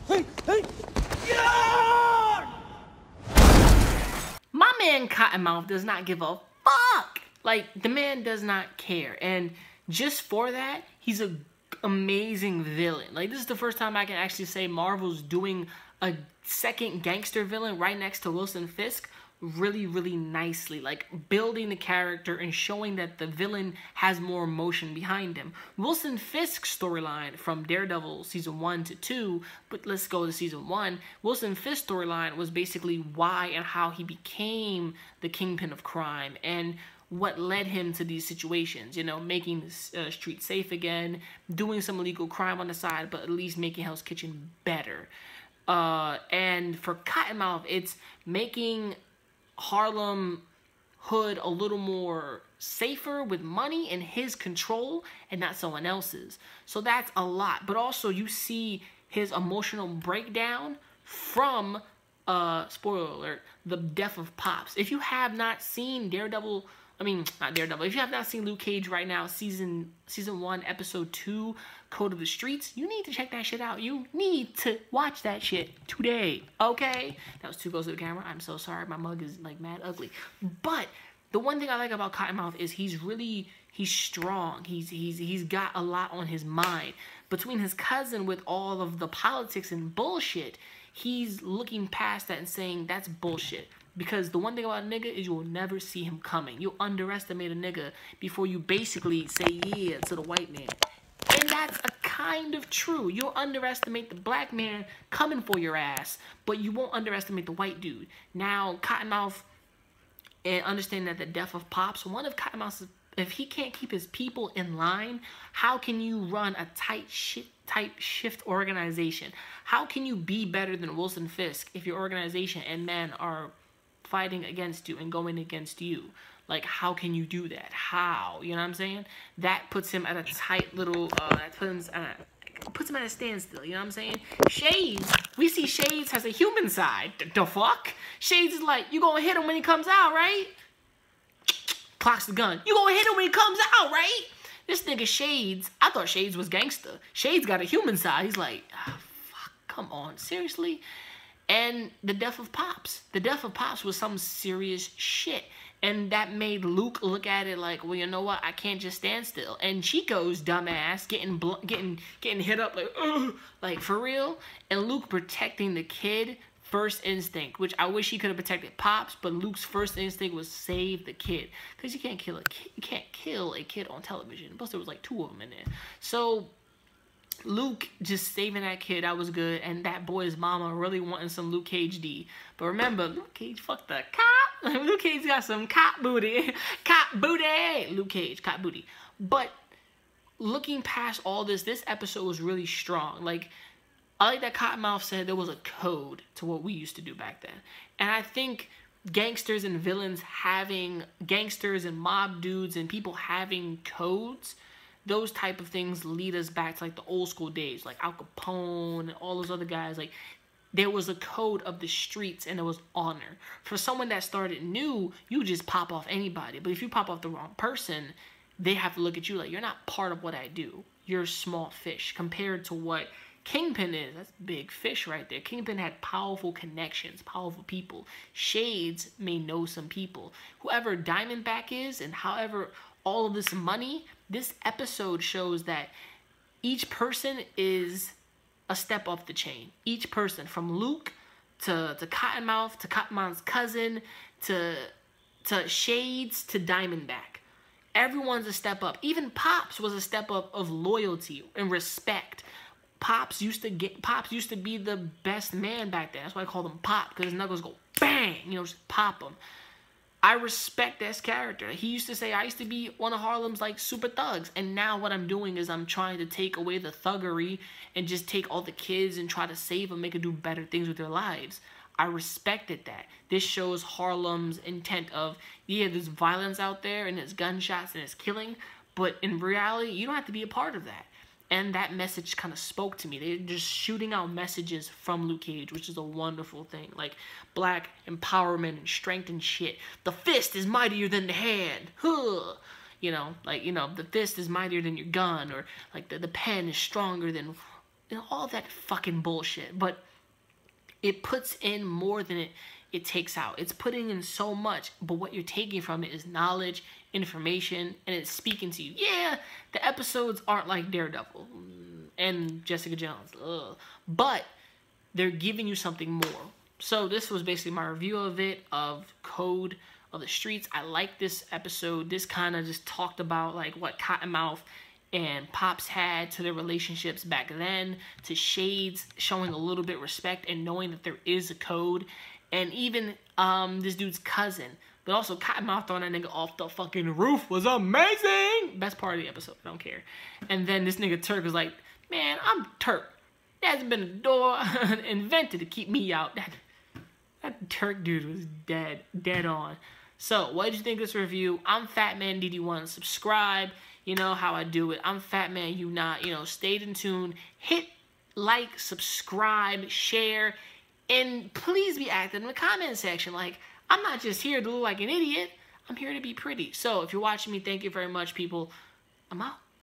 hey, yeah! My man Cottonmouth does not give a fuck. Like, the man does not care. And just for that, he's an amazing villain. Like, this is the first time I can actually say Marvel's doing a second gangster villain right next to Wilson Fisk really, really nicely. Like, building the character and showing that the villain has more emotion behind him. Wilson Fisk's storyline from Daredevil season 1 to 2, but let's go to season 1. Wilson Fisk's storyline was basically why and how he became the kingpin of crime and what led him to these situations, you know, making the street safe again, doing some illegal crime on the side, but at least making Hell's Kitchen better. And for Cottonmouth, it's making Harlem Hood a little more safer with money in his control and not someone else's. So that's a lot. But also you see his emotional breakdown from, spoiler alert, the death of Pops. If you have not seen Daredevil, not Daredevil. If you have not seen Luke Cage right now, season 1, episode 2, Code of the Streets, you need to check that shit out. You need to watch that shit today, okay? That was too close to the camera. I'm so sorry. My mug is, like, mad ugly. But the one thing I like about Cottonmouth is he's strong. He's got a lot on his mind. Between his cousin with all of the politics and bullshit, he's looking past that and saying, that's bullshit. Because the one thing about a nigga is you will never see him coming. You'll underestimate a nigga before you basically say yeah to the white man. And that's a kind of true. You'll underestimate the black man coming for your ass, but you won't underestimate the white dude. Now, Cottonmouth, and understanding that the death of Pops, one of Cottonmouth's, if he can't keep his people in line, how can you run a tight shift organization? How can you be better than Wilson Fisk if your organization and men are fighting against you and going against you? Like, how can you do that? How? You know what I'm saying? That puts him at a tight little, puts him at a standstill, you know what I'm saying? Shades, we see Shades has a human side. The fuck? Shades is like, you gonna hit him when he comes out, right? Clocks the gun. You gonna hit him when he comes out, right? This nigga Shades, I thought Shades was gangster. Shades got a human side. He's like, fuck, come on, seriously? And the death of Pops. The death of Pops was some serious shit. And that made Luke look at it like, well, you know what? I can't just stand still. And Chico's dumbass getting hit up like, ugh, like for real. And Luke protecting the kid, first instinct, which I wish he could have protected Pops, but Luke's first instinct was save the kid. Because you can't kill a kid. You can't kill a kid on television. Plus there was like 2 of them in there. So Luke just saving that kid, that was good. And that boy's mama really wanting some Luke Cage D. But remember, Luke Cage fucked the cop. Luke Cage got some cop booty. Cop booty. Luke Cage, cop booty. But looking past all this, this episode was really strong. Like, I like that Cottonmouth said there was a code to what we used to do back then. And I think gangsters and villains having, gangsters and mob dudes and people having codes, those type of things lead us back to like the old school days, like Al Capone and all those other guys. Like, there was a code of the streets and there was honor. For someone that started new, you just pop off anybody. But if you pop off the wrong person, they have to look at you like, you're not part of what I do. You're small fish compared to what Kingpin is. That's big fish right there. Kingpin had powerful connections, powerful people. Shades may know some people. Whoever Diamondback is and however all of this money, this episode shows that each person is a step up the chain. Each person, from Luke to Cottonmouth, to Cottonmouth's cousin, to Shades, to Diamondback. Everyone's a step up. Even Pops was a step up of loyalty and respect. Pops used to be the best man back then. That's why I called him Pop, because his knuckles go bang, you know, just pop him. I respect this character. He used to say, I used to be one of Harlem's like super thugs. And now what I'm doing is I'm trying to take away the thuggery and just take all the kids and try to save them, make them do better things with their lives. I respected that. This shows Harlem's intent of, yeah, there's violence out there and there's gunshots and there's killing. But in reality, you don't have to be a part of that. And that message kind of spoke to me. They're just shooting out messages from Luke Cage, which is a wonderful thing. Like, black empowerment and strength and shit. The fist is mightier than the hand. Huh. You know, like, you know, the fist is mightier than your gun. Or, like, the pen is stronger than and all that fucking bullshit. But it puts in more than it takes out. It's putting in so much, but what you're taking from it is knowledge, information, and it's speaking to you. Yeah, the episodes aren't like Daredevil and Jessica Jones, but they're giving you something more. So this was basically my review of it, of Code of the Streets. I like this episode. This kind of just talked about like what Cottonmouth and Pops had to their relationships back then, to Shades showing a little bit of respect and knowing that there is a code, and even this dude's cousin. But also Cottonmouth throwing that nigga off the fucking roof was amazing. Best part of the episode, I don't care. And then this nigga Turk was like, man, I'm Turk. There hasn't been a door invented to keep me out. That Turk dude was dead on. So, what did you think of this review? I'm Fatman DD1. Subscribe. You know how I do it. I'm Fatman, you not. You know, stay in tune. Hit like, subscribe, share, and please be active in the comment section. Like, I'm not just here to look like an idiot. I'm here to be pretty. So, if you're watching me, thank you very much, people. I'm out.